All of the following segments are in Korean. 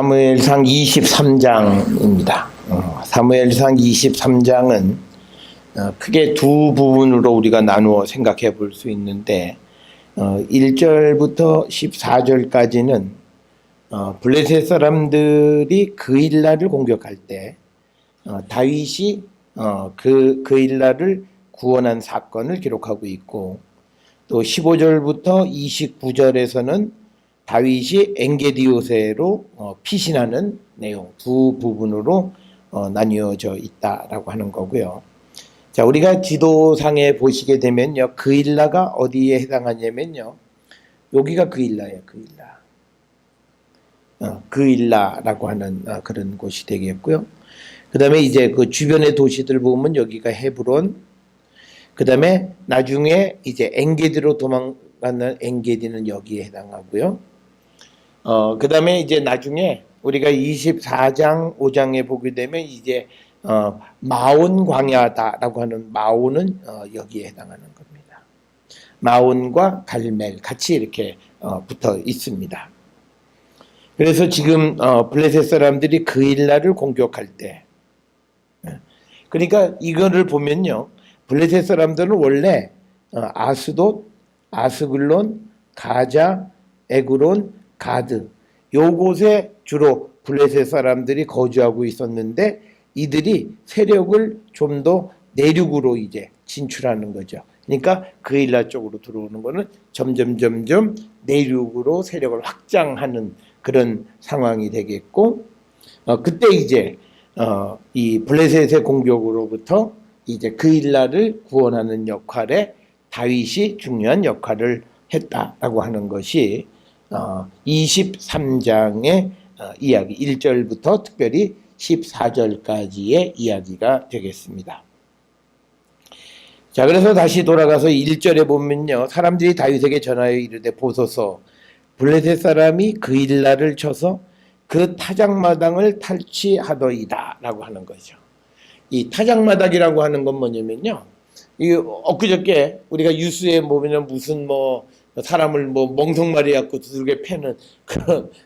사무엘상 23장입니다. 사무엘상 23장은 크게 두 부분으로 우리가 나누어 생각해 볼 수 있는데 1절부터 14절까지는 블레셋 사람들이 그일라를 공격할 때 다윗이 그일라를 구원한 사건을 기록하고 있고, 또 15절부터 29절에서는 다윗이 엔게디오세로 피신하는 내용, 두 부분으로 나뉘어져 있다라고 하는 거고요. 자, 우리가 지도상에 보시게 되면요, 그일라가 어디에 해당하냐면요, 여기가 그일라예요. 그일라라고 하는 그런 곳이 되겠고요. 그 다음에 이제 그 주변의 도시들 보면 여기가 헤브론, 그 다음에 나중에 이제 엔게디로 도망가는 엔게디는 여기에 해당하고요. 그 다음에 이제 나중에 우리가 24장 5장에 보게 되면 이제 마온 광야다라고 하는 마온은 여기에 해당하는 겁니다. 마온과 갈멜 같이 이렇게 붙어 있습니다. 그래서 지금 블레셋 사람들이 그일라를 공격할 때, 그러니까 이거를 보면요, 블레셋 사람들은 원래 아스돗, 아스글론, 가자, 에그론, 가드, 요곳에 주로 블레셋 사람들이 거주하고 있었는데, 이들이 세력을 좀 더 내륙으로 이제 진출하는 거죠. 그러니까 그일라 쪽으로 들어오는 거는 점점 내륙으로 세력을 확장하는 그런 상황이 되겠고, 그때 이제 이 블레셋의 공격으로부터 이제 그일라를 구원하는 역할에 다윗이 중요한 역할을 했다라고 하는 것이 23장의 이야기, 1절부터 특별히 14절까지의 이야기가 되겠습니다. 자, 그래서 다시 돌아가서 1절에 보면요, 사람들이 다윗에게 전하여 이르되 보소서, 블레셋 사람이 그일라를 쳐서 그 타작마당을 탈취하더이다 라고 하는 거죠. 이 타작마당이라고 하는 건 뭐냐면요, 이 엊그저께 우리가 뉴스에 보면 무슨 사람을 멍석말이 갖고 두들겨 패는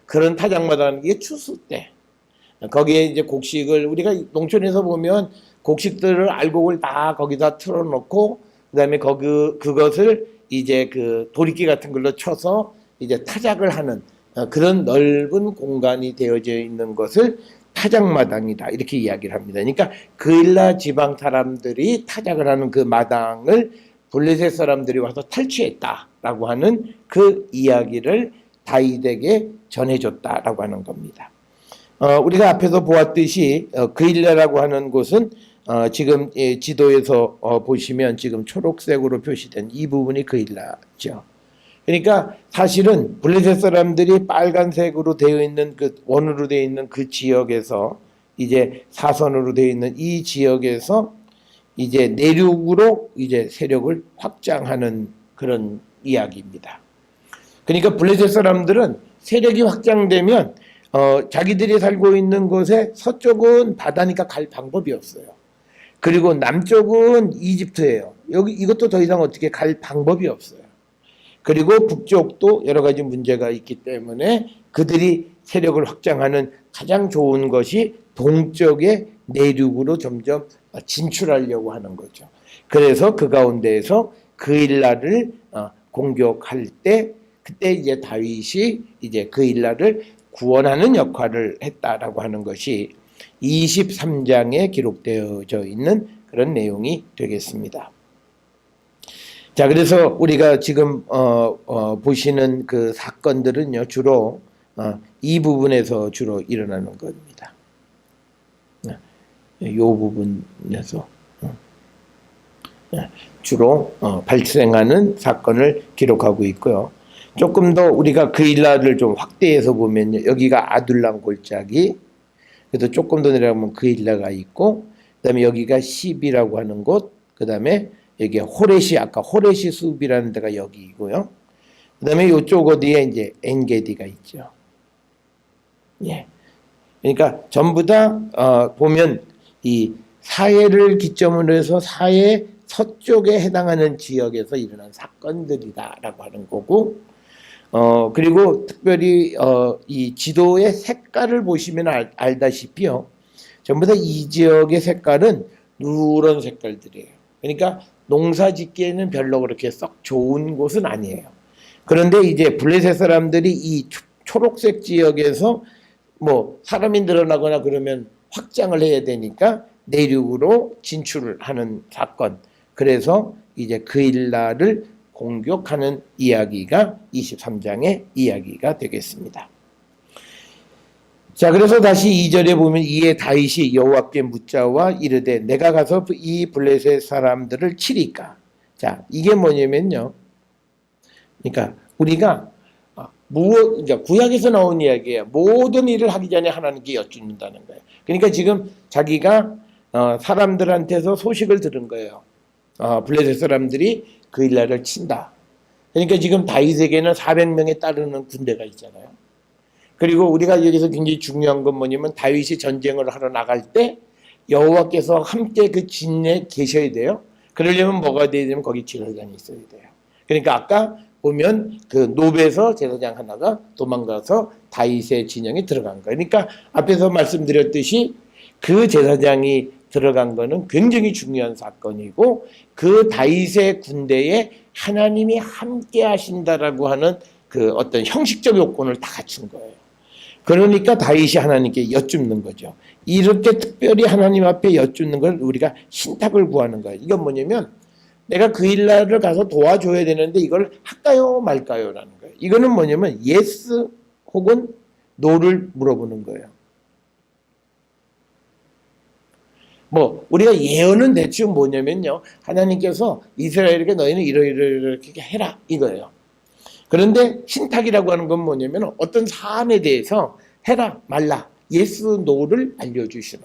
그런 타작마당, 이게 추수 때 거기에 이제 곡식을, 우리가 농촌에서 보면 곡식들을 알곡을 다 거기다 틀어놓고 그다음에 그것을 이제 그 도리끼 같은 걸로 쳐서 이제 타작을 하는 그런 넓은 공간이 되어져 있는 것을 타작마당이다 이렇게 이야기를 합니다. 그러니까 그일라 지방 사람들이 타작을 하는 그 마당을 블레셋 사람들이 와서 탈취했다라고 하는 그 이야기를 다윗에게 전해줬다라고 하는 겁니다. 우리가 앞에서 보았듯이 그일라라고 하는 곳은 지금 지도에서 보시면 지금 초록색으로 표시된 이 부분이 그일라죠. 그러니까 사실은 블레셋 사람들이 빨간색으로 되어 있는 그 원으로 되어 있는 그 지역에서, 이제 사선으로 되어 있는 이 지역에서 이제 내륙으로 이제 세력을 확장하는 그런 이야기입니다. 그러니까 블레셋 사람들은 세력이 확장되면 자기들이 살고 있는 곳에 서쪽은 바다니까 갈 방법이 없어요. 그리고 남쪽은 이집트예요. 이것도 더 이상 어떻게 갈 방법이 없어요. 그리고 북쪽도 여러 가지 문제가 있기 때문에 그들이 세력을 확장하는 가장 좋은 것이 동쪽의 내륙으로 점점 진출하려고 하는 거죠. 그래서 그 가운데에서 그일라를 공격할 때, 그때 이제 다윗이 이제 그일라를 구원하는 역할을 했다라고 하는 것이 23장에 기록되어져 있는 그런 내용이 되겠습니다. 자, 그래서 우리가 지금 보시는 그 사건들은요, 주로 이 부분에서 주로 일어나는 겁니다. 이 부분에서 주로 발생하는 사건을 기록하고 있고요. 조금 더 우리가 그일라를 좀 확대해서 보면 여기가 아둘람 골짜기, 그래서 조금 더 내려가면 그일라가 있고, 그다음에 여기가 시비라고 하는 곳, 그다음에 여기 호레시, 아까 호레시 숲이라는 데가 여기이고요. 그다음에 이쪽 어디에 이제 엔게디가 있죠. 예. 그러니까 전부 다 보면 이 사해를 기점으로 해서 사해 서쪽에 해당하는 지역에서 일어난 사건들이다라고 하는 거고, 그리고 특별히 이 지도의 색깔을 보시면 알다시피요. 전부 다 이 지역의 색깔은 누런 색깔들이에요. 그러니까 농사 짓기에는 별로 그렇게 썩 좋은 곳은 아니에요. 그런데 이제 블레셋 사람들이 이 초록색 지역에서 뭐 사람이 늘어나거나 그러면 확장을 해야 되니까 내륙으로 진출을 하는 사건. 그래서 이제 그일라를 공격하는 이야기가 23장의 이야기가 되겠습니다. 자, 그래서 다시 2절에 보면 이에 다윗이 여호와께 묻자와 이르되 내가 가서 이 블레셋 사람들을 치리까. 자, 이게 뭐냐면요. 그러니까 우리가 그러니까 구약에서 나온 이야기예요. 모든 일을 하기 전에 하나님께 여쭙는다는 거예요. 그러니까 지금 자기가 사람들한테서 소식을 들은 거예요. 블레셋 사람들이 그일라를 친다. 그러니까 지금 다윗에게는 400명에 따르는 군대가 있잖아요. 그리고 우리가 여기서 굉장히 중요한 건 뭐냐면 다윗이 전쟁을 하러 나갈 때 여호와께서 함께 그 진에 계셔야 돼요. 그러려면 뭐가 돼야 되면 거기 제사장이 있어야 돼요. 그러니까 아까 보면 그 노베에서 제사장 하나가 도망가서 다윗의 진영에 들어간 거예요. 그러니까 앞에서 말씀드렸듯이 그 제사장이 들어간 거는 굉장히 중요한 사건이고 그 다윗의 군대에 하나님이 함께 하신다라고 하는 그 어떤 형식적 요건을 다 갖춘 거예요. 그러니까 다윗이 하나님께 여쭙는 거죠. 이렇게 특별히 하나님 앞에 여쭙는 걸 우리가 신탁을 구하는 거예요. 이건 뭐냐면 내가 그일라를 가서 도와줘야 되는데 이걸 할까요 말까요 라는 거예요. 이거는 뭐냐면 yes 혹은 no를 물어보는 거예요. 뭐 우리가 예언은 대충 뭐냐면요. 하나님께서 이스라엘에게 너희는 이렇게 해라 이거예요. 그런데 신탁이라고 하는 건 뭐냐면 어떤 사안에 대해서 해라 말라 yes, no를 알려주시는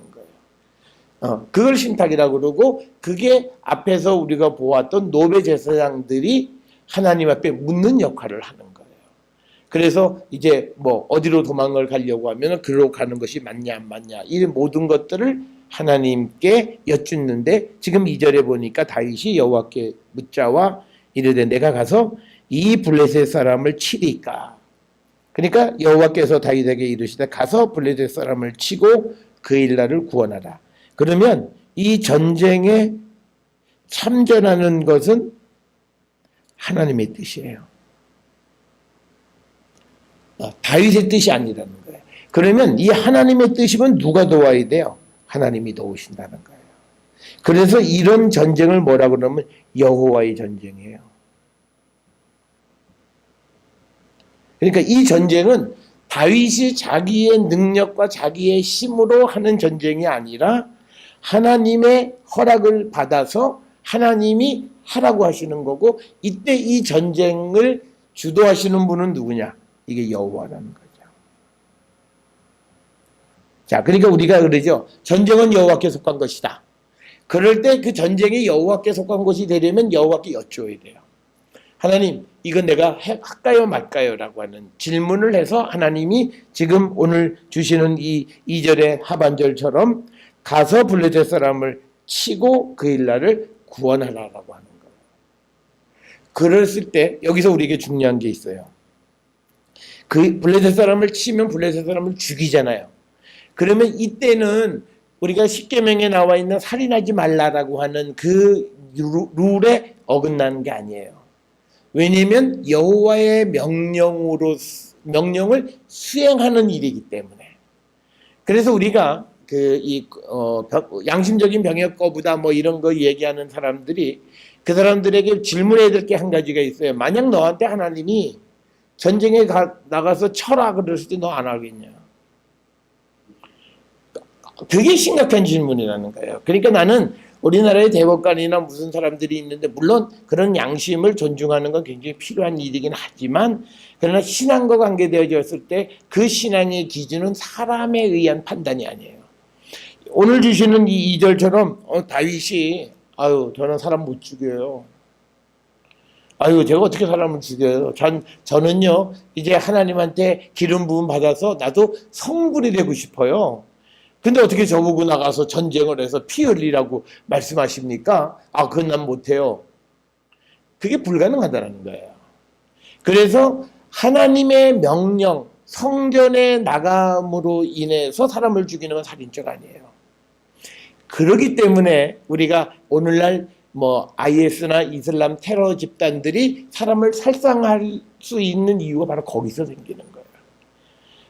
거예요. 그걸 신탁이라고 그러고 그게 앞에서 우리가 보았던 노베 제사장들이 하나님 앞에 묻는 역할을 하는 거예요. 그래서 이제 뭐 어디로 도망을 가려고 하면 그로 가는 것이 맞냐 안 맞냐 이 모든 것들을 하나님께 여쭙는데 지금 2절에 보니까 다윗이 여호와께 묻자와 이르되 내가 가서 이 블레셋 사람을 치리까. 그러니까 여호와께서 다윗에게 이르시되 가서 블레셋 사람을 치고 그일라를 구원하라. 그러면 이 전쟁에 참전하는 것은 하나님의 뜻이에요. 다윗의 뜻이 아니라는 거예요. 그러면 이 하나님의 뜻이면 누가 도와야 돼요? 하나님이 도우신다는 거예요. 그래서 이런 전쟁을 뭐라고 그러면 여호와의 전쟁이에요. 그러니까 이 전쟁은 다윗이 자기의 능력과 자기의 힘으로 하는 전쟁이 아니라 하나님의 허락을 받아서 하나님이 하라고 하시는 거고 이때 이 전쟁을 주도하시는 분은 누구냐? 이게 여호와라는 거죠. 자, 그러니까 우리가 그러죠. 전쟁은 여호와께 속한 것이다. 그럴 때 그 전쟁이 여호와께 속한 것이 되려면 여호와께 여쭈어야 돼요. 하나님, 이건 내가 할까요 말까요? 라고 하는 질문을 해서 하나님이 지금 오늘 주시는 이 2절의 하반절처럼 가서 블레셋 사람을 치고 그일라를 구원하라라고 하는 거예요. 그랬을 때 여기서 우리에게 중요한 게 있어요. 그 블레셋 사람을 치면 블레셋 사람을 죽이잖아요. 그러면 이때는 우리가 십계명에 나와 있는 살인하지 말라라고 하는 그 룰에 어긋나는 게 아니에요. 왜냐하면 여호와의 명령을 수행하는 일이기 때문에. 그래서 우리가 양심적인 병역거부다 뭐 이런 거 얘기하는 사람들이 그 사람들에게 질문해야 될 게 한 가지가 있어요. 만약 너한테 하나님이 전쟁에 나가서 쳐라 그랬을 때 너 안 하겠냐? 되게 심각한 질문이라는 거예요. 그러니까 나는 우리나라의 대법관이나 무슨 사람들이 있는데 물론 그런 양심을 존중하는 건 굉장히 필요한 일이긴 하지만 그러나 신앙과 관계되어졌을 때 그 신앙의 기준은 사람에 의한 판단이 아니에요. 오늘 주시는 이 2절처럼 다윗이 저는 사람 못 죽여요. 제가 어떻게 사람을 죽여요? 저는요 이제 하나님한테 기름 부음 받아서 나도 성불이 되고 싶어요. 근데 어떻게 저보고 나가서 전쟁을 해서 피 흘리라고 말씀하십니까? 그건 난 못해요. 그게 불가능하다는 거예요. 그래서 하나님의 명령, 성전에 나감으로 인해서 사람을 죽이는 건 살인죄가 아니에요. 그렇기 때문에 우리가 오늘날 IS나 이슬람 테러 집단들이 사람을 살상할 수 있는 이유가 바로 거기서 생기는 거예요.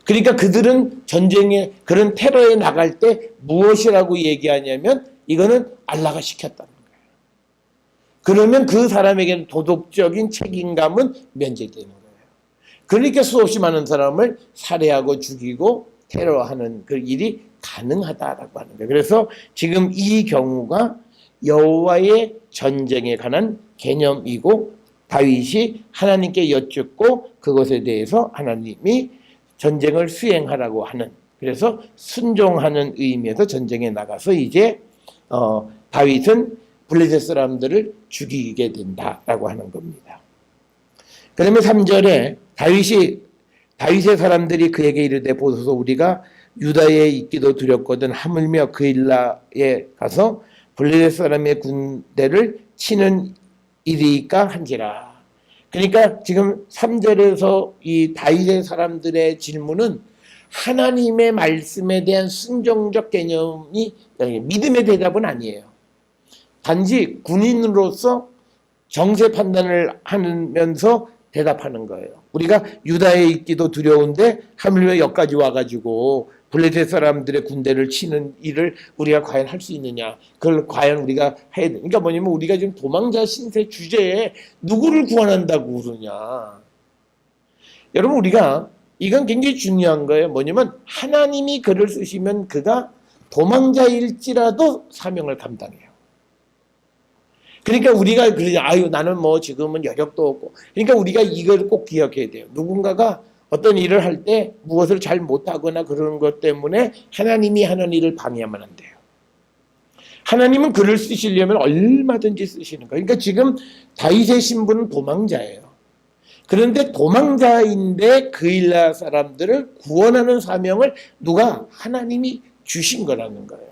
그러니까 그들은 전쟁에 그런 테러에 나갈 때 무엇이라고 얘기하냐면 이거는 알라가 시켰다는 거예요. 그러면 그 사람에게는 도덕적인 책임감은 면제되는 거예요. 그러니까 수없이 많은 사람을 살해하고 죽이고 테러하는 그 일이 가능하다라고 하는 거예요. 그래서 지금 이 경우가 여호와의 전쟁에 관한 개념이고 다윗이 하나님께 여쭙고 그것에 대해서 하나님이 전쟁을 수행하라고 하는, 그래서 순종하는 의미에서 전쟁에 나가서 이제 다윗은 블레셋 사람들을 죽이게 된다라고 하는 겁니다. 그러면 3절에 다윗의 사람들이 그에게 이르되 보소서 우리가 유다에 있기도 두렵거든 하물며 그일라에 가서 블레셋 사람의 군대를 치는 일이니까 한지라. 그러니까 지금 3절에서 이 다윗의 사람들의 질문은 하나님의 말씀에 대한 순종적 개념이 믿음의 대답은 아니에요. 단지 군인으로서 정세 판단을 하면서 대답하는 거예요. 우리가 유다에 있기도 두려운데 하물며 여기까지 와가지고 블레셋 사람들의 군대를 치는 일을 우리가 과연 할 수 있느냐? 그걸 과연 우리가 해야 돼. 그러니까 뭐냐면 우리가 지금 도망자 신세 주제에 누구를 구원한다고 그러냐? 여러분 우리가 이건 굉장히 중요한 거예요. 뭐냐면 하나님이 글을 쓰시면 그가 도망자일지라도 사명을 감당해요. 그러니까 우리가 나는 지금은 여력도 없고. 그러니까 우리가 이걸 꼭 기억해야 돼요. 누군가가 어떤 일을 할 때 무엇을 잘 못하거나 그러는 것 때문에 하나님이 하는 일을 방해하면 안 돼요. 하나님은 글을 쓰시려면 얼마든지 쓰시는 거예요. 그러니까 지금 다윗의 신분은 도망자예요. 그런데 도망자인데 그일라 사람들을 구원하는 사명을 누가? 하나님이 주신 거라는 거예요.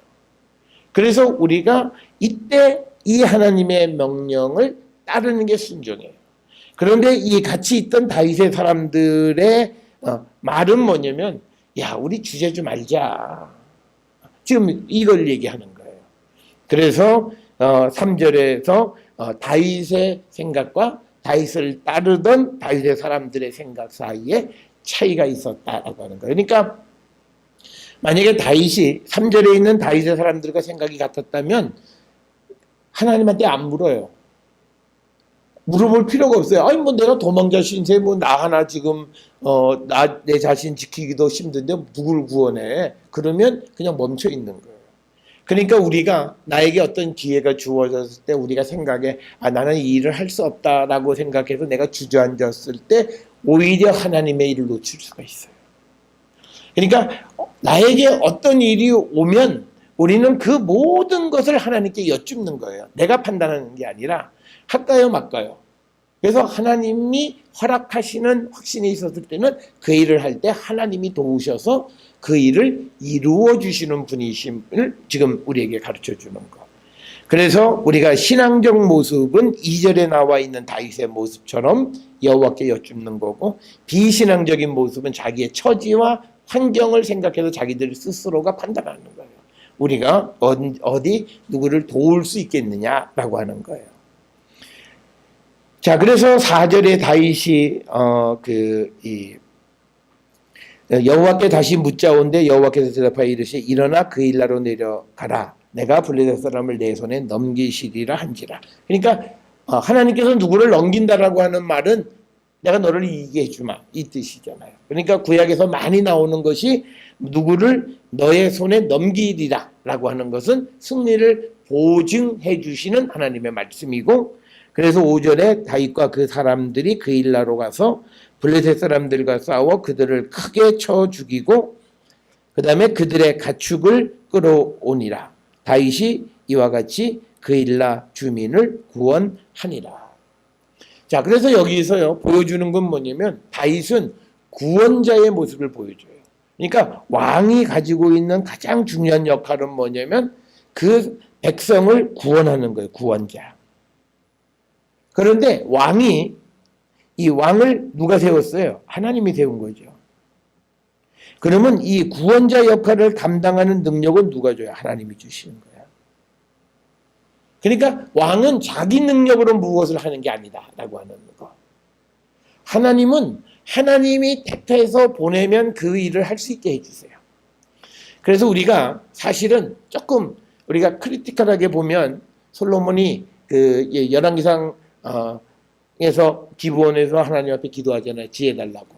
그래서 우리가 이때 이 하나님의 명령을 따르는 게 순종이에요. 그런데 이 같이 있던 다윗의 사람들의 말은 뭐냐면 야 우리 주제 좀 알자. 지금 이걸 얘기하는 거예요. 그래서 3절에서 다윗의 생각과 다윗을 따르던 다윗의 사람들의 생각 사이에 차이가 있었다라고 하는 거예요. 그러니까 만약에 다윗이 3절에 있는 다윗의 사람들과 생각이 같았다면 하나님한테 안 물어요. 물어볼 필요가 없어요. 아니 내가 도망자 신세 나 하나 지금 내 자신 지키기도 힘든데 누굴 구원해? 그러면 그냥 멈춰 있는 거예요. 그러니까 우리가 나에게 어떤 기회가 주어졌을 때 우리가 생각에 나는 이 일을 할 수 없다라고 생각해서 내가 주저앉았을 때 오히려 하나님의 일을 놓칠 수가 있어요. 그러니까 나에게 어떤 일이 오면 우리는 그 모든 것을 하나님께 여쭙는 거예요. 내가 판단하는 게 아니라 할까요 말까요? 그래서 하나님이 허락하시는 확신이 있었을 때는 그 일을 할 때 하나님이 도우셔서 그 일을 이루어 주시는 분이심을 지금 우리에게 가르쳐 주는 것. 그래서 우리가 신앙적 모습은 2절에 나와 있는 다윗의 모습처럼 여호와께 여쭙는 거고, 비신앙적인 모습은 자기의 처지와 환경을 생각해서 자기들 스스로가 판단하는 거예요. 우리가 어디 누구를 도울 수 있겠느냐라고 하는 거예요. 자, 그래서 4절에 다윗이 여호와께 다시 묻자온데 여호와께서 대답하여 이르시되 일어나 그일라로 내려가라. 내가 블레셋 사람을 내 손에 넘기시리라 한지라. 그러니까 하나님께서 누구를 넘긴다라고 하는 말은 내가 너를 이기게 해주마 이 뜻이잖아요. 그러니까 구약에서 많이 나오는 것이 누구를 너의 손에 넘기리라 라고 하는 것은 승리를 보증해 주시는 하나님의 말씀이고, 그래서 5절에 다윗과 그 사람들이 그일라로 가서 블레셋 사람들과 싸워 그들을 크게 쳐 죽이고 그 다음에 그들의 가축을 끌어오니라. 다윗이 이와 같이 그일라 주민을 구원하니라. 자, 그래서 여기서요 보여주는 건 뭐냐면 다윗은 구원자의 모습을 보여줘요. 그러니까 왕이 가지고 있는 가장 중요한 역할은 뭐냐면 그 백성을 구원하는 거예요. 구원자. 그런데 왕이 이 왕을 누가 세웠어요? 하나님이 세운 거죠. 그러면 이 구원자 역할을 감당하는 능력은 누가 줘요? 하나님이 주시는 거야. 그러니까 왕은 자기 능력으로 무엇을 하는 게 아니다라고 하는 거. 하나님은 하나님이 택해서 보내면 그 일을 할 수 있게 해주세요. 그래서 우리가 사실은 조금 우리가 크리티컬하게 보면 솔로몬이 그 열왕기상 에서 기브온에서 하나님 앞에 기도하잖아요. 지혜 달라고.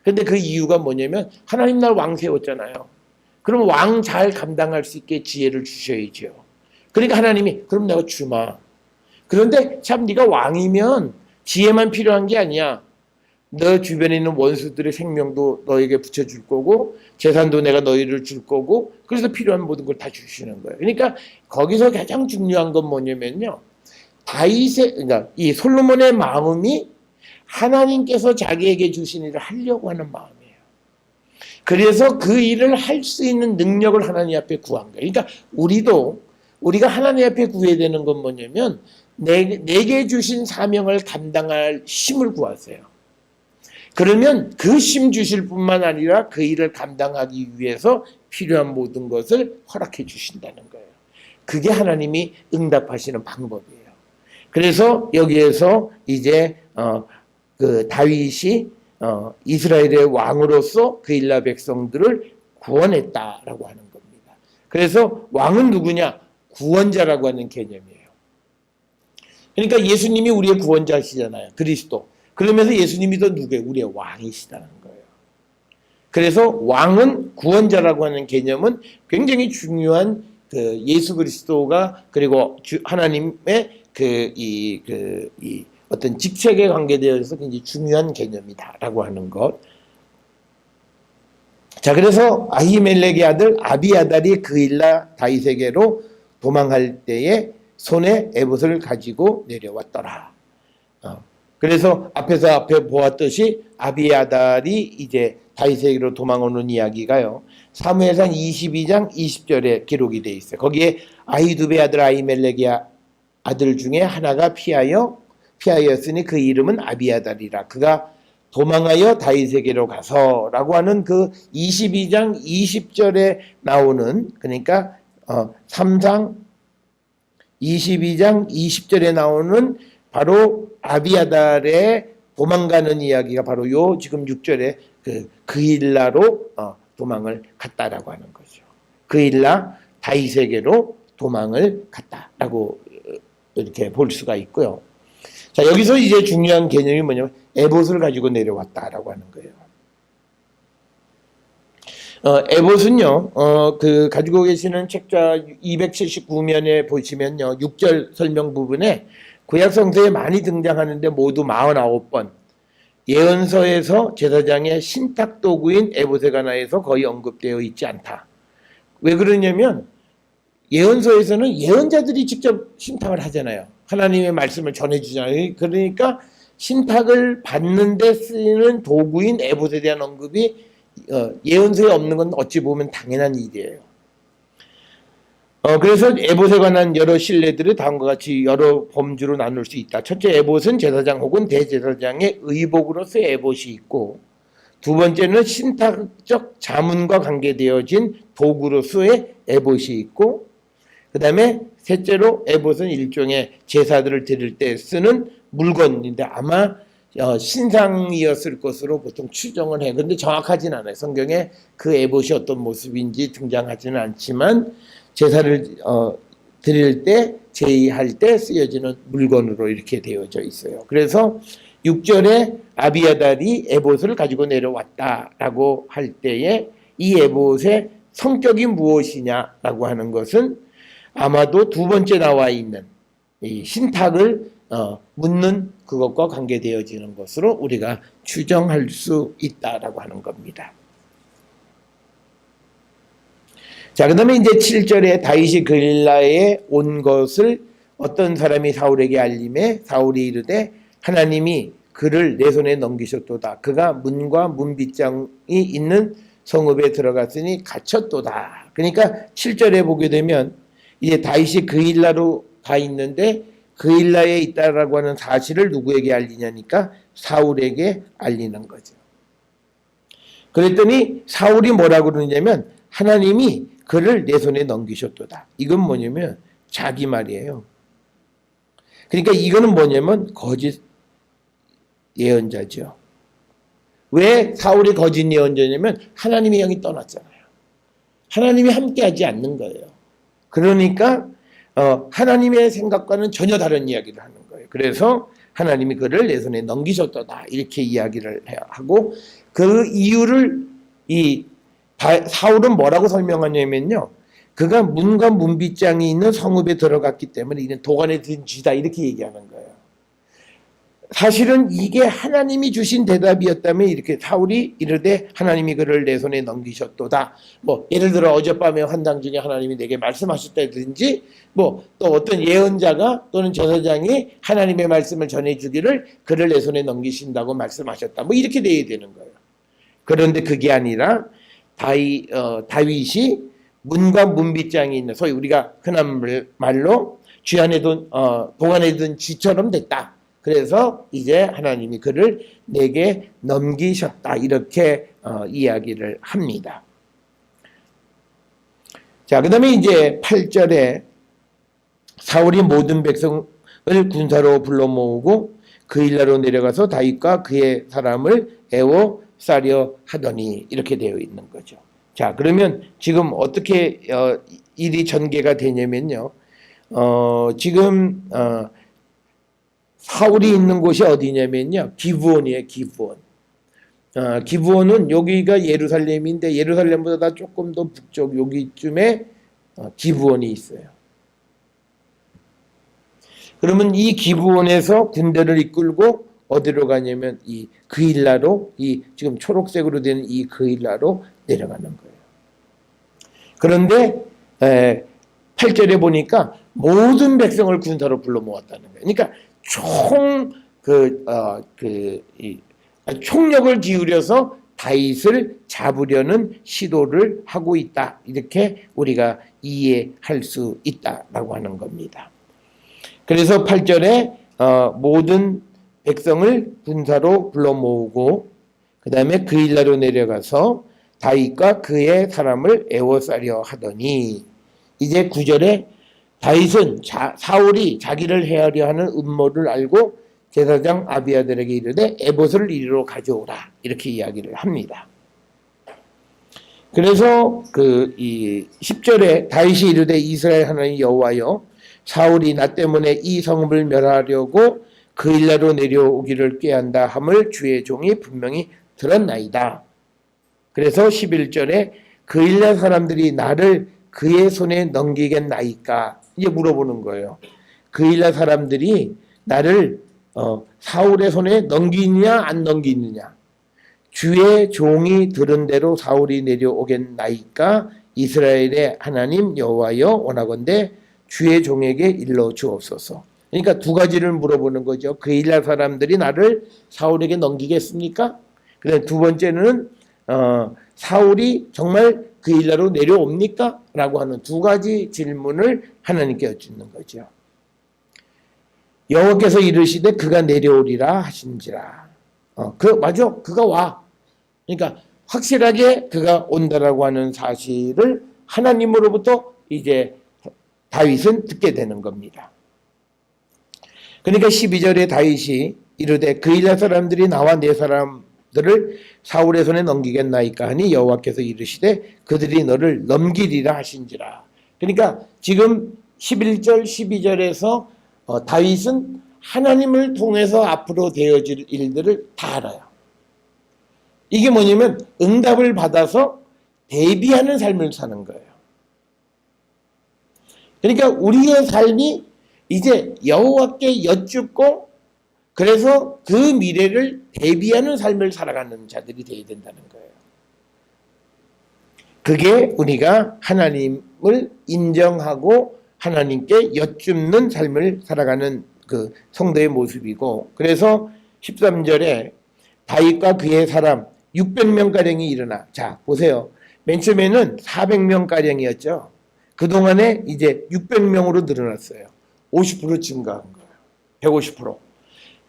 근데 그 이유가 뭐냐면 하나님 날 왕 세웠잖아요. 그럼 왕 잘 감당할 수 있게 지혜를 주셔야죠. 그러니까 하나님이 그럼 내가 주마. 그런데 참 네가 왕이면 지혜만 필요한 게 아니야. 너 주변에 있는 원수들의 생명도 너에게 붙여줄 거고 재산도 내가 너희를 줄 거고 그래서 필요한 모든 걸 다 주시는 거예요. 그러니까 거기서 가장 중요한 건 뭐냐면요. 그러니까 이 솔로몬의 마음이 하나님께서 자기에게 주신 일을 하려고 하는 마음이에요. 그래서 그 일을 할 수 있는 능력을 하나님 앞에 구한 거예요. 그러니까 우리가 하나님 앞에 구해야 되는 건 뭐냐면 내게 주신 사명을 감당할 힘을 구하세요. 그러면 그 힘 주실 뿐만 아니라 그 일을 감당하기 위해서 필요한 모든 것을 허락해 주신다는 거예요. 그게 하나님이 응답하시는 방법이에요. 그래서 여기에서 이제 그 다윗이 이스라엘의 왕으로서 그 일라 백성들을 구원했다라고 하는 겁니다. 그래서 왕은 누구냐? 구원자라고 하는 개념이에요. 그러니까 예수님이 우리의 구원자시잖아요. 그리스도. 그러면서 예수님이 더 누구예요? 우리의 왕이시다는 거예요. 그래서 왕은 구원자라고 하는 개념은 굉장히 중요한 그 예수 그리스도가 그리고 하나님의 어떤 직책에 관계되어서 굉장히 중요한 개념이다라고 하는 것. 자, 그래서 아히멜렉의 아들 아비아달이 그일라 다윗에게로 도망할 때에 손에 에봇을 가지고 내려왔더라. 그래서 앞에 보았듯이 아비아달이 이제 다윗에게로 도망오는 이야기가요. 사무엘상 22장 20절에 기록이 되어 있어요. 거기에 아히두베 아들 아히멜렉의 아들 중에 하나가 피하였으니 그 이름은 아비아달이라. 그가 도망하여 다윗에게로 가서라고 하는 그 22장 20절에 나오는 그러니까 삼상 22장 20절에 나오는 바로 아비아달의 도망가는 이야기가 바로 요 지금 6절에 그일라로 도망을 갔다라고 하는 거죠. 그일라 다윗에게로 도망을 갔다라고 이렇게 볼 수가 있고요. 자, 여기서 이제 중요한 개념이 뭐냐면 에봇을 가지고 내려왔다라고 하는 거예요. 에봇은요, 그 가지고 계시는 책자 279면에 보시면요, 6절 설명 부분에 구약 성서에 많이 등장하는데 모두 49번, 예언서에서 제사장의 신탁 도구인 에봇에 관하여서 거의 언급되어 있지 않다. 왜 그러냐면 예언서에서는 예언자들이 직접 신탁을 하잖아요. 하나님의 말씀을 전해주잖아요. 그러니까 신탁을 받는데 쓰이는 도구인 에봇에 대한 언급이 예언서에 없는 건 어찌 보면 당연한 일이에요. 그래서 에봇에 관한 여러 신뢰들이 다음과 같이 여러 범주로 나눌 수 있다. 첫째, 에봇은 제사장 혹은 대제사장의 의복으로서의 에봇이 있고, 두 번째는 신탁적 자문과 관계되어진 도구로서의 에봇이 있고, 그 다음에 셋째로 에봇은 일종의 제사들을 드릴 때 쓰는 물건인데 아마 신상이었을 것으로 보통 추정을 해요. 그런데 정확하진 않아요. 성경에 그 에봇이 어떤 모습인지 등장하지는 않지만 제사를 드릴 때 제의할 때 쓰여지는 물건으로 이렇게 되어져 있어요. 그래서 6절에 아비아달이 에봇을 가지고 내려왔다라고 할 때에 이 에봇의 성격이 무엇이냐라고 하는 것은 아마도 두 번째 나와 있는 이 신탁을 묻는 그것과 관계되어지는 것으로 우리가 추정할 수 있다라고 하는 겁니다. 자, 그 다음에 이제 7절에 다윗이 그릴라에 온 것을 어떤 사람이 사울에게 알림해 사울이 이르되 하나님이 그를 내 손에 넘기셨도다. 그가 문과 문빗장이 있는 성읍에 들어갔으니 갇혔도다. 그러니까 7절에 보게 되면 이제 다윗이 그일라로 가 있는데 그일라에 있다라고 하는 사실을 누구에게 알리냐니까 사울에게 알리는 거죠. 그랬더니 사울이 뭐라고 그러냐면 하나님이 그를 내 손에 넘기셨도다. 이건 뭐냐면 자기 말이에요. 그러니까 이거는 뭐냐면 거짓 예언자죠. 왜 사울이 거짓 예언자냐면 하나님의 영이 떠났잖아요. 하나님이 함께하지 않는 거예요. 그러니까 하나님의 생각과는 전혀 다른 이야기를 하는 거예요. 그래서 하나님이 그를 내 손에 넘기셨도다 이렇게 이야기를 하고 그 이유를 이 사울은 뭐라고 설명하냐면요. 그가 문과 문빗장이 있는 성읍에 들어갔기 때문에 이는 도관에 든 쥐다 이렇게 얘기하는 거예요. 사실은 이게 하나님이 주신 대답이었다면 이렇게 사울이 이르되 하나님이 그를 내 손에 넘기셨도다. 뭐 예를 들어 어젯밤에 환상 중에 하나님이 내게 말씀하셨다든지 뭐 또 어떤 예언자가 또는 제사장이 하나님의 말씀을 전해주기를 그를 내 손에 넘기신다고 말씀하셨다. 뭐 이렇게 돼야 되는 거예요. 그런데 그게 아니라 다윗이 문과 문빗장이 있는 소위 우리가 흔한 말로 쥐 안에 둔 동안에 둔 쥐처럼 됐다. 그래서 이제 하나님이 그를 내게 넘기셨다 이렇게 이야기를 합니다. 자, 그 다음에 이제 8절에 사울이 모든 백성을 군사로 불러 모으고 그일라로 내려가서 다윗과 그의 사람을 애워싸려 하더니 이렇게 되어 있는 거죠. 자, 그러면 지금 어떻게 일이 전개가 되냐면요. 지금 사울이 있는 곳이 어디냐면요. 기브온이에요. 기브온. 기브온은 여기가 예루살렘인데 예루살렘보다 조금 더 북쪽 여기쯤에 기브온이 있어요. 그러면 이 기브온에서 군대를 이끌고 어디로 가냐면 이 그일라로 이 지금 초록색으로 된 이 그일라로 내려가는 거예요. 그런데 8절에 보니까 모든 백성을 군사로 불러 모았다는 거예요. 그러니까 총력을 기울여서 다윗을 잡으려는 시도를 하고 있다. 이렇게 우리가 이해할 수 있다라고 하는 겁니다. 그래서 8절에 모든 백성을 군사로 불러 모으고 그 다음에 그일라로 내려가서 다윗과 그의 사람을 애워싸려 하더니 이제 9절에 다윗은 사울이 자기를 해하려 하는 음모를 알고 제사장 아비아들에게 이르되 에봇을 이리로 가져오라 이렇게 이야기를 합니다. 그래서 이 10절에 다윗이 이르되 이스라엘 하나님 여호와여 사울이 나 때문에 이 성읍을 멸하려고 그일라로 내려오기를 꾀한다 함을 주의 종이 분명히 들었나이다. 그래서 11절에 그일라 사람들이 나를 그의 손에 넘기겠나이까 이제 물어보는 거예요. 그일라 사람들이 나를 사울의 손에 넘기느냐 안 넘기느냐. 주의 종이 들은 대로 사울이 내려오겠나이까 이스라엘의 하나님 여호와여 원하건대 주의 종에게 일러 주옵소서. 그러니까 두 가지를 물어보는 거죠. 그일라 사람들이 나를 사울에게 넘기겠습니까? 그다음 두 번째는 사울이 정말 그일라로 내려옵니까? 라고 하는 두 가지 질문을 하나님께 여쭙는 거죠. 여호와께서 이르시되 그가 내려오리라 하신지라. 맞아. 그가 와. 그러니까 확실하게 그가 온다라고 하는 사실을 하나님으로부터 이제 다윗은 듣게 되는 겁니다. 그러니까 12절에 다윗이 이르되 그일라 사람들이 나와 내 사람들을 사울의 손에 넘기겠나이까 하니 여호와께서 이르시되 그들이 너를 넘기리라 하신지라. 그러니까 지금 11절 12절에서 다윗은 하나님을 통해서 앞으로 되어질 일들을 다 알아요. 이게 뭐냐면 응답을 받아서 대비하는 삶을 사는 거예요. 그러니까 우리의 삶이 이제 여호와께 여쭙고 그래서 그 미래를 대비하는 삶을 살아가는 자들이 되어야 된다는 거예요. 그게 우리가 하나님을 인정하고 하나님께 여쭙는 삶을 살아가는 그 성도의 모습이고, 그래서 13절에 다윗과 그의 사람 600명가량이 일어나. 자, 보세요. 맨 처음에는 400명가량이었죠. 그동안에 이제 600명으로 늘어났어요. 50% 증가한 거예요. 150%.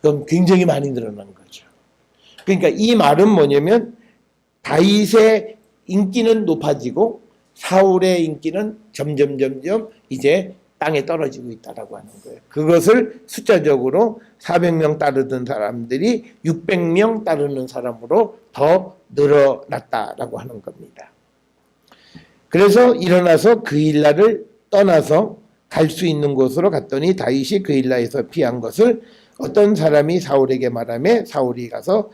그럼 굉장히 많이 늘어난 거죠. 그러니까 이 말은 뭐냐면 다윗의 인기는 높아지고 사울의 인기는 점점 이제 땅에 떨어지고 있다라고 하는 거예요. 그것을 숫자적으로 400명 따르던 사람들이 600명 따르는 사람으로 더 늘어났다라고 하는 겁니다. 그래서 일어나서 그일라를 떠나서 갈 수 있는 곳으로 갔더니 다윗이 그일라에서 피한 것을 어떤 사람이 사울에게 말하며 사울이 가서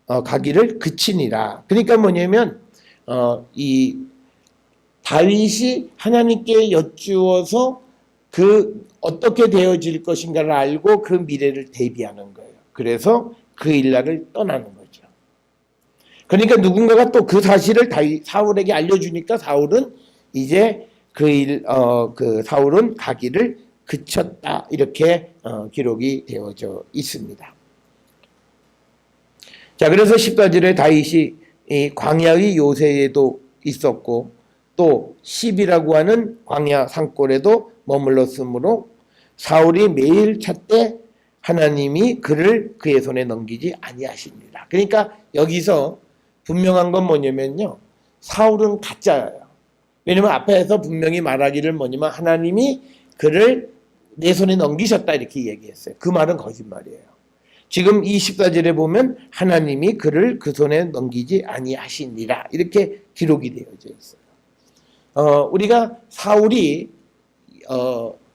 가기를 그치니라. 그러니까 뭐냐면 이 다윗이 하나님께 여쭈어서 그 어떻게 되어질 것인가를 알고 그 미래를 대비하는 거예요. 그래서 그일라를 떠나는 거죠. 그러니까 누군가가 또 그 사실을 사울에게 알려주니까 사울은 이제 사울은 가기를 그쳤다. 이렇게 기록이 되어져 있습니다. 자, 그래서 14절에 다윗이 이 광야의 요새에도 있었고 또 십이라고 하는 광야 산골에도 머물렀으므로 사울이 매일 찾되 하나님이 그를 그의 손에 넘기지 아니하십니다. 그러니까 여기서 분명한 건 뭐냐면요, 사울은 가짜예요. 왜냐면 앞에서 분명히 말하기를 뭐냐면 하나님이 그를 내 손에 넘기셨다 이렇게 얘기했어요. 그 말은 거짓말이에요. 지금 이 14절에 보면 하나님이 그를 그 손에 넘기지 아니하시니라 이렇게 기록이 되어져 있어요. 우리가 사울이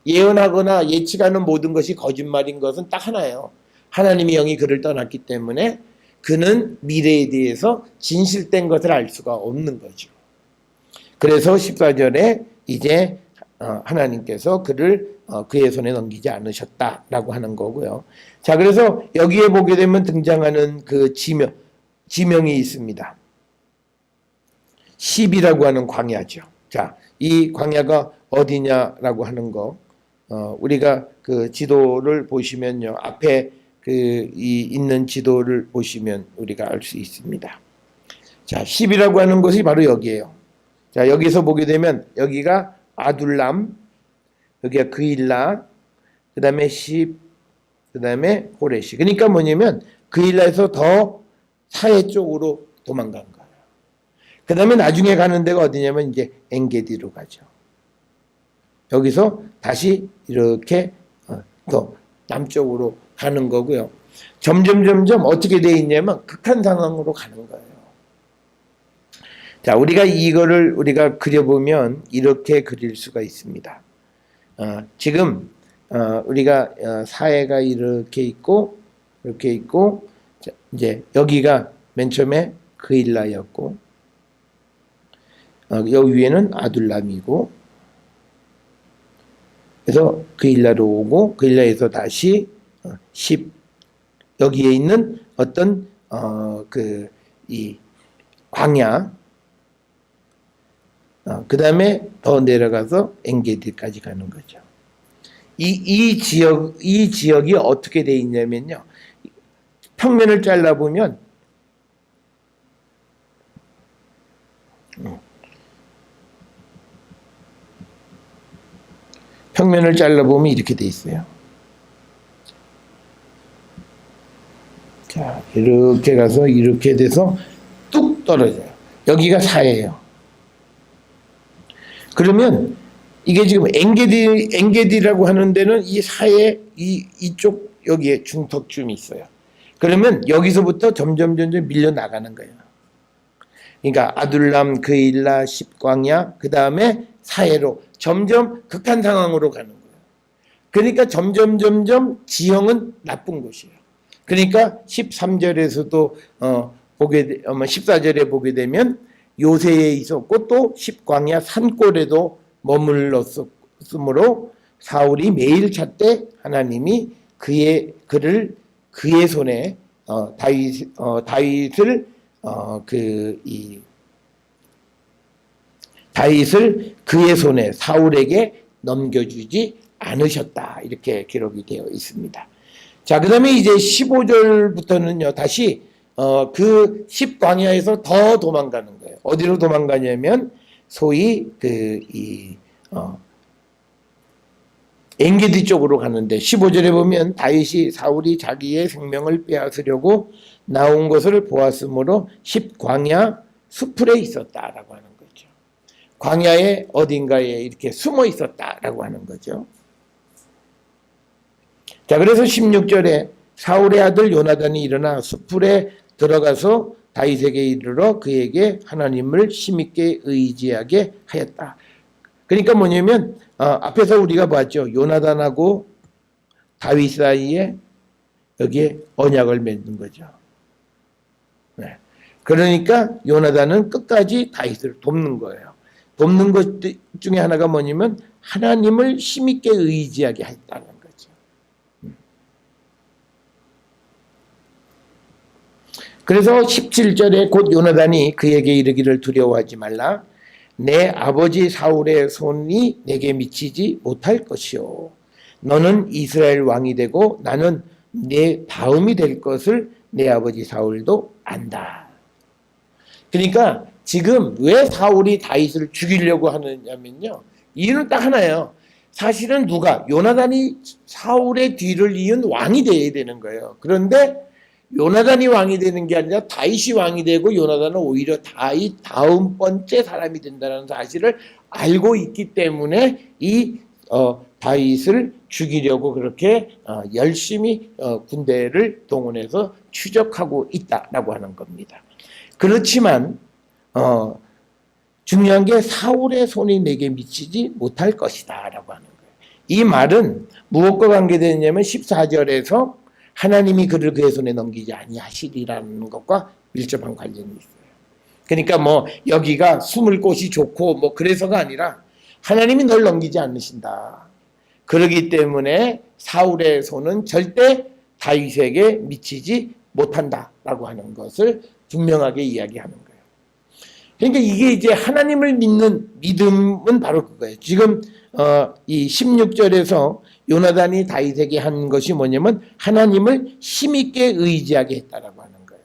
예언하거나 예측하는 모든 것이 거짓말인 것은 딱 하나예요. 하나님의 영이 그를 떠났기 때문에 그는 미래에 대해서 진실된 것을 알 수가 없는 거죠. 그래서 14절에 이제 하나님께서 그를 그의 손에 넘기지 않으셨다라고 하는 거고요. 자, 그래서 여기에 보게 되면 등장하는 그 지명이 있습니다. 십이라고 하는 광야죠. 자, 이 광야가 어디냐라고 하는 거, 우리가 그 지도를 보시면요, 앞에 있는 지도를 보시면 우리가 알 수 있습니다. 자, 십이라고 하는 것이 바로 여기에요. 자, 여기서 보게 되면 여기가 아둘람, 여기가 그일라, 그 다음에 십, 그 다음에 호레시. 그러니까 뭐냐면 그일라에서 더 사해 쪽으로 도망간 거예요. 그 다음에 나중에 가는 데가 어디냐면 이제 엔게디로 가죠. 여기서 다시 이렇게 더 남쪽으로 가는 거고요. 점점 어떻게 돼 있냐면 극한 상황으로 가는 거예요. 자, 우리가 이거를 우리가 그려보면 이렇게 그릴 수가 있습니다. 지금 우리가 사해가 이렇게 있고 자, 이제 여기가 맨 처음에 그일라였고 여기 위에는 아둘람이고 그래서 그일라로 오고 그일라에서 다시 십 여기에 있는 어떤 이 광야 그 다음에 더 내려가서 엔게디까지 가는 거죠. 이 지역이 어떻게 돼 있냐면요. 평면을 잘라보면 이렇게 돼 있어요. 자, 이렇게 가서 이렇게 돼서 뚝 떨어져요. 여기가 사예요. 그러면 이게 지금 엔게디라고 하는 데는 이 사해 이쪽 여기에 중턱쯤이 있어요. 그러면 여기서부터 점점 밀려 나가는 거예요. 그러니까 아둘람, 그일라, 십광야, 그 다음에 사해로 점점 극한 상황으로 가는 거예요. 그러니까 점점 지형은 나쁜 곳이에요. 그러니까 13절에서도 14절에 보게 되면 요새에 있었고 또 십광야 산골에도 머물렀으므로 사울이 매일 찾되 하나님이 그를 그의 손에 다윗을 그의 손에 사울에게 넘겨주지 않으셨다. 이렇게 기록이 되어 있습니다. 자, 그 다음에 이제 15절부터는요, 다시, 그 10광야에서 더 도망가는 거예요. 어디로 도망가냐면, 소위, 엔게디 쪽으로 가는데 15절에 보면 다윗이 사울이 자기의 생명을 빼앗으려고 나온 것을 보았으므로 십광야 수풀에 있었다라고 하는 거죠. 광야의 어딘가에 이렇게 숨어 있었다라고 하는 거죠. 자, 그래서 16절에 사울의 아들 요나단이 일어나 수풀에 들어가서 다윗에게 이르러 그에게 하나님을 힘있게 의지하게 하였다. 그러니까 뭐냐면 앞에서 우리가 봤죠. 요나단하고 다윗 사이에 여기에 언약을 맺는 거죠. 네. 그러니까 요나단은 끝까지 다윗을 돕는 거예요. 돕는 것 중에 하나가 뭐냐면 하나님을 힘있게 의지하게 했다는 거죠. 그래서 17절에 곧 요나단이 그에게 이르기를 두려워하지 말라. 내 아버지 사울의 손이 내게 미치지 못할 것이요. 너는 이스라엘 왕이 되고 나는 내 다음이 될 것을 내 아버지 사울도 안다. 그러니까 지금 왜 사울이 다윗을 죽이려고 하느냐면요. 이유는 딱 하나예요. 사실은 누가 요나단이 사울의 뒤를 이은 왕이 되어야 되는 거예요. 그런데 요나단이 왕이 되는 게 아니라 다윗이 왕이 되고 요나단은 오히려 다윗 다음 번째 사람이 된다는 사실을 알고 있기 때문에 이 다윗을 죽이려고 그렇게 열심히 군대를 동원해서 추적하고 있다라고 하는 겁니다. 그렇지만 중요한 게 사울의 손이 내게 미치지 못할 것이다 라고 하는 거예요. 이 말은 무엇과 관계되느냐면 14절에서 하나님이 그를 그의 손에 넘기지 아니하시리라는 것과 밀접한 관련이 있어요. 그러니까 뭐 여기가 숨을 곳이 좋고 뭐 그래서가 아니라 하나님이 널 넘기지 않으신다. 그렇기 때문에 사울의 손은 절대 다윗에게 미치지 못한다라고 하는 것을 분명하게 이야기하는 거예요. 그러니까 이게 이제 하나님을 믿는 믿음은 바로 그거예요. 지금 이 16절에서 요나단이 다윗에게 한 것이 뭐냐면 하나님을 힘있게 의지하게 했다라고 하는 거예요.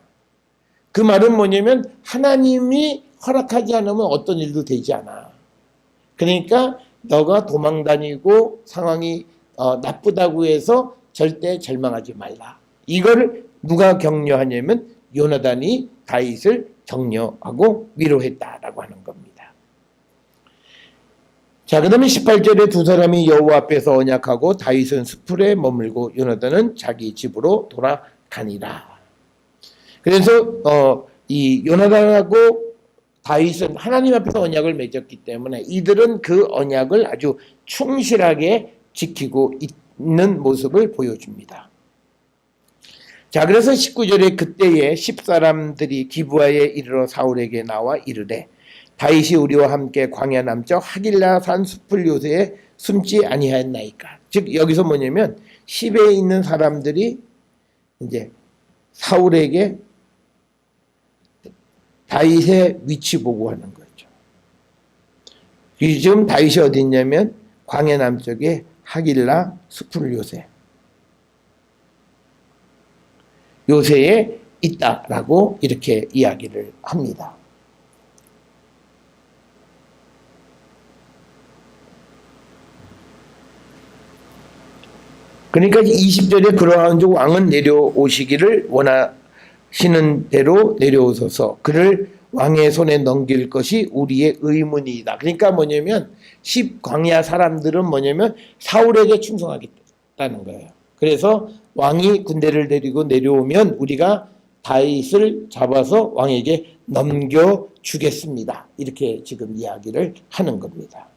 그 말은 뭐냐면 하나님이 허락하지 않으면 어떤 일도 되지 않아. 그러니까 너가 도망다니고 상황이 나쁘다고 해서 절대 절망하지 말라. 이걸 누가 격려하냐면 요나단이 다윗을 격려하고 위로했다라고 하는 겁니다. 자, 그 다음에 18절에 두 사람이 여호와 앞에서 언약하고 다윗은 수풀에 머물고 요나단은 자기 집으로 돌아가니라. 그래서 이 요나단하고 다윗은 하나님 앞에서 언약을 맺었기 때문에 이들은 그 언약을 아주 충실하게 지키고 있는 모습을 보여줍니다. 자, 그래서 19절에 그때에 10사람들이 기브아에 이르러 사울에게 나와 이르되 다윗이 우리와 함께 광야 남쪽 하길라 산 숲을 요새에 숨지 아니하였나이까. 즉 여기서 뭐냐면 10에 있는 사람들이 이제 사울에게 다윗의 위치 보고하는 거죠. 지금 다윗이 어디 있냐면 광야 남쪽에 하길라 숲을 요새에 있다라고 이렇게 이야기를 합니다. 그러니까 20절에 그러한 즉 왕은 내려오시기를 원하시는 대로 내려오소서 그를 왕의 손에 넘길 것이 우리의 의문이다. 그러니까 뭐냐면 10광야 사람들은 뭐냐면 사울에게 충성하겠다는 거예요. 그래서 왕이 군대를 데리고 내려오면 우리가 다윗을 잡아서 왕에게 넘겨주겠습니다. 이렇게 지금 이야기를 하는 겁니다.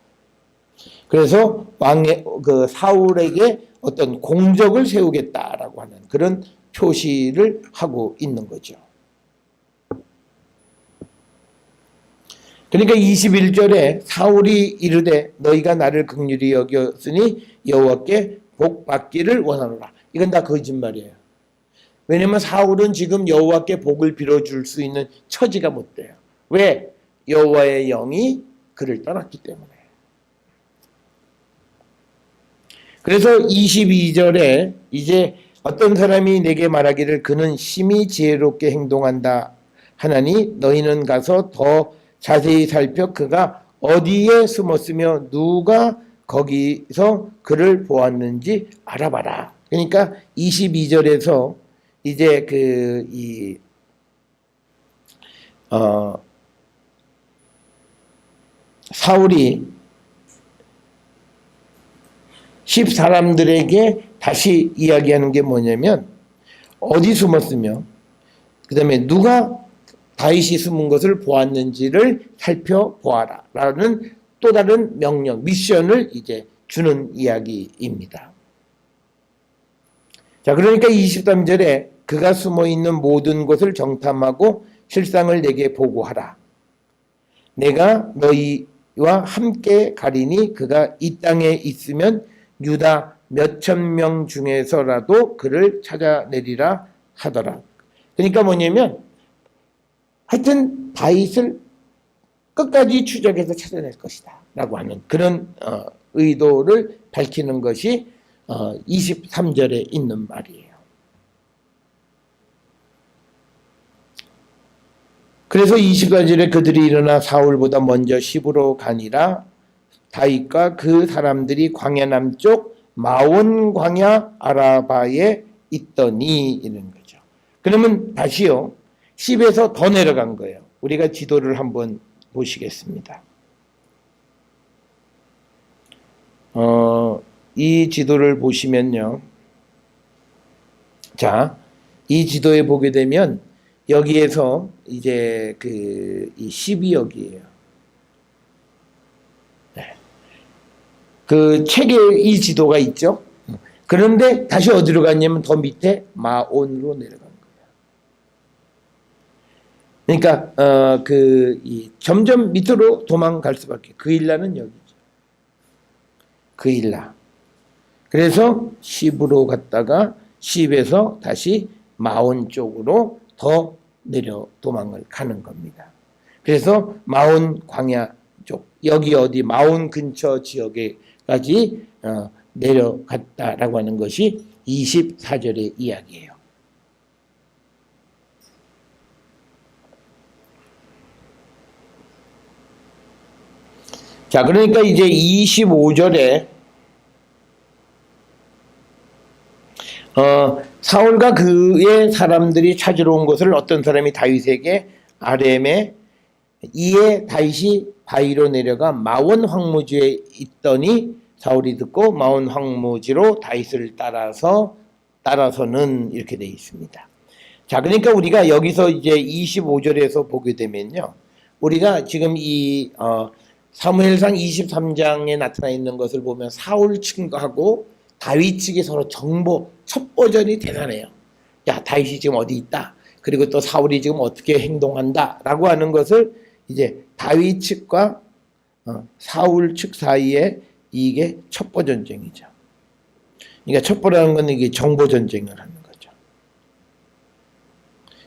그래서 왕의 그 사울에게 어떤 공적을 세우겠다라고 하는 그런 표시를 하고 있는 거죠. 그러니까 21절에 사울이 이르되 너희가 나를 긍휼히 여겼으니 여호와께 복 받기를 원하노라. 이건 다 거짓말이에요. 왜냐하면 사울은 지금 여호와께 복을 빌어줄 수 있는 처지가 못 돼요. 왜? 여호와의 영이 그를 떠났기 때문에. 그래서 22절에 이제 어떤 사람이 내게 말하기를 그는 심히 지혜롭게 행동한다 하나니 너희는 가서 더 자세히 살펴 그가 어디에 숨었으며 누가 거기서 그를 보았는지 알아봐라. 그러니까 22절에서 이제 사울이 10사람들에게 다시 이야기하는 게 뭐냐면 어디 숨었으며 그 다음에 누가 다윗이 숨은 것을 보았는지를 살펴보아라 라는 또 다른 명령, 미션을 이제 주는 이야기입니다. 자, 그러니까 23절에 그가 숨어 있는 모든 곳을 정탐하고 실상을 내게 보고하라. 내가 너희와 함께 가리니 그가 이 땅에 있으면 유다 몇천 명 중에서라도 그를 찾아내리라 하더라. 그러니까 뭐냐면 하여튼 다윗을 끝까지 추적해서 찾아낼 것이다 라고 하는 그런 의도를 밝히는 것이 23절에 있는 말이에요. 그래서 24절에 그들이 일어나 사울보다 먼저 시브로 가니라. 다윗과 그 사람들이 광야 남쪽 마온 광야 아라바에 있더니 이런 거죠. 그러면 다시요. 10에서 더 내려간 거예요. 우리가 지도를 한번 보시겠습니다. 이 지도를 보시면요. 자, 이 지도에 보게 되면 여기에서 이제 이 10이 여기에요. 네. 그 책에 이 지도가 있죠. 그런데 다시 어디로 갔냐면 더 밑에 마온으로 내려간 거예요. 그러니까 점점 밑으로 도망갈 수밖에. 그일라는 여기죠. 그일라. 그래서 10으로 갔다가 10에서 다시 마온 쪽으로 더 내려 도망을 가는 겁니다. 그래서 마온 광야 쪽, 여기 어디 마온 근처 지역에까지 내려갔다라고 하는 것이 24절의 이야기예요. 자, 그러니까 이제 25절에 사울과 그의 사람들이 찾으러 온 것을 어떤 사람이 다윗에게 아렘에 이에 다윗이 바위로 내려가 마온 황무지에 있더니 사울이 듣고 마온 황무지로 다윗을 따라서는 이렇게 되어 있습니다. 자, 그러니까 우리가 여기서 이제 25절에서 보게 되면요. 우리가 지금 이 사무엘상 23장에 나타나 있는 것을 보면 사울 측하고 다윗 측이 서로 정보 첩보전이 대단해요. 야, 다윗이 지금 어디 있다. 그리고 또 사울이 지금 어떻게 행동한다. 라고 하는 것을 이제 다윗 측과 사울 측 사이에 이게 첩보전쟁이죠. 그러니까 첩보라는 건 이게 정보전쟁을 하는 거죠.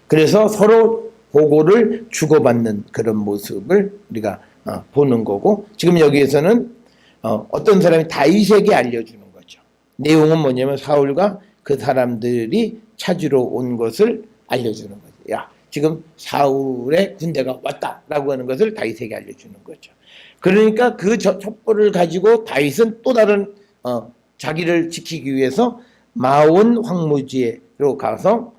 그래서 서로 보고를 주고받는 그런 모습을 우리가 보는 거고, 지금 여기에서는 어떤 사람이 다윗에게 알려주는 거죠. 내용은 뭐냐면 사울과 그 사람들이 찾으러 온 것을 알려주는 거죠. 야, 지금 사울의 군대가 왔다라고 하는 것을 다윗에게 알려주는 거죠. 그러니까 그 첩보를 가지고 다윗은 또 다른 자기를 지키기 위해서 마온 황무지로 가서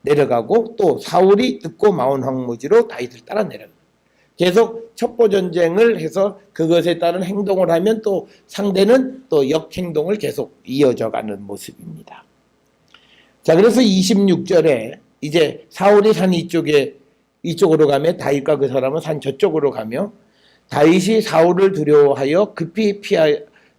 내려가고, 또 사울이 듣고 마온 황무지로 다윗을 따라 내려갑니다. 계속 첩보전쟁을 해서 그것에 따른 행동을 하면 또 상대는 또 역행동을 계속 이어져가는 모습입니다. 자, 그래서 26절에 이제 사울이 산 이쪽으로 가며 다윗과 그 사람은 산 저쪽으로 가며 다윗이 사울을 두려워하여 급히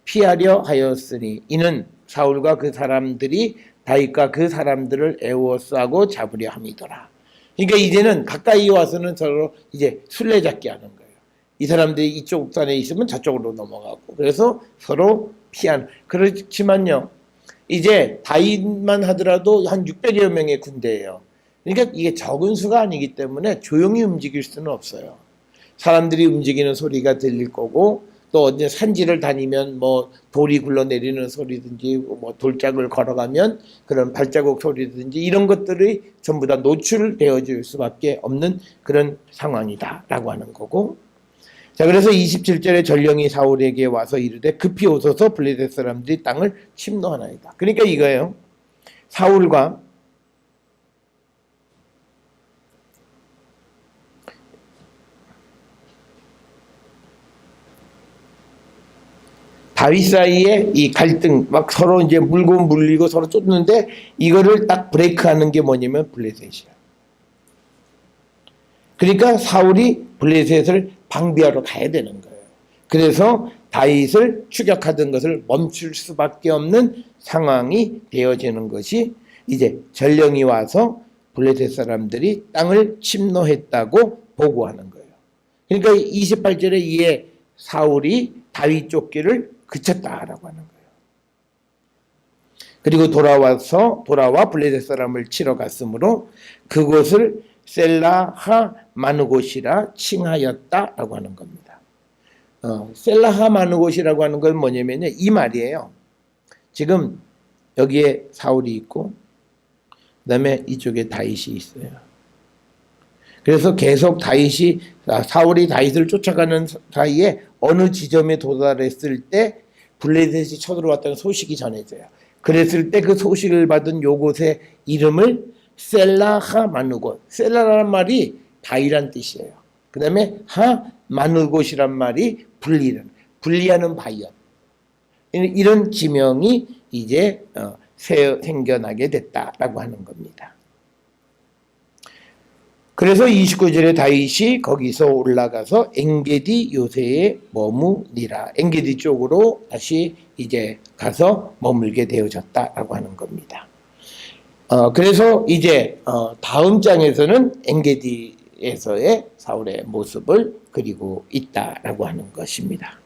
피하려 하였으니 이는 사울과 그 사람들이 다윗과 그 사람들을 애워싸고 잡으려 함이더라. 그러니까 이제는 가까이 와서는 서로 이제 술래잡기 하는 거예요. 이 사람들이 이쪽 산에 있으면 저쪽으로 넘어가고, 그래서 서로 피하는. 그렇지만요, 이제 다윗만 하더라도 한 600여 명의 군대예요. 그러니까 이게 적은 수가 아니기 때문에 조용히 움직일 수는 없어요. 사람들이 움직이는 소리가 들릴 거고, 또 어디 산지를 다니면 뭐 돌이 굴러내리는 소리든지 뭐 돌짝을 걸어가면 그런 발자국 소리든지 이런 것들이 전부 다 노출되어질 수밖에 없는 그런 상황이다라고 하는 거고, 자, 그래서 27절에 전령이 사울에게 와서 이르되 급히 오소서 블레셋 사람들이 땅을 침노하나이다. 그러니까 이거예요. 사울과 다윗 사이에 이 갈등, 막 서로 이제 물고 물리고 서로 쫓는데 이거를 딱 브레이크하는 게 뭐냐면 블레셋이야. 그러니까 사울이 블레셋을 방비하러 가야 되는 거예요. 그래서 다윗을 추격하던 것을 멈출 수밖에 없는 상황이 되어지는 것이 이제 전령이 와서 블레셋 사람들이 땅을 침노했다고 보고하는 거예요. 그러니까 28절에 이에 사울이 다윗 쫓기를 그쳤다라고 하는 거예요. 그리고 돌아와 블레셋 사람을 치러 갔으므로 그곳을 셀라하 마누곳이라 칭하였다라고 하는 겁니다. 셀라하 마누곳이라고 하는 건 뭐냐면요, 이 말이에요. 지금 여기에 사울이 있고 그다음에 이쪽에 다윗이 있어요. 그래서 계속 사울이 다윗을 쫓아가는 사이에 어느 지점에 도달했을 때 블레셋이 쳐들어왔다는 소식이 전해져요. 그랬을 때 그 소식을 받은 요곳의 이름을 셀라하 마누곳. 셀라라는 말이 다이란 뜻이에요. 그 다음에 마누곳이란 말이 분리하는 바위였. 이런 지명이 이제 생겨나게 됐다라고 하는 겁니다. 그래서 29절에 다윗이 거기서 올라가서 엔게디 요새에 머무니라. 엔게디 쪽으로 다시 이제 가서 머물게 되어졌다라고 하는 겁니다. 그래서 이제 다음 장에서는 엔게디에서의 사울의 모습을 그리고 있다라고 하는 것입니다.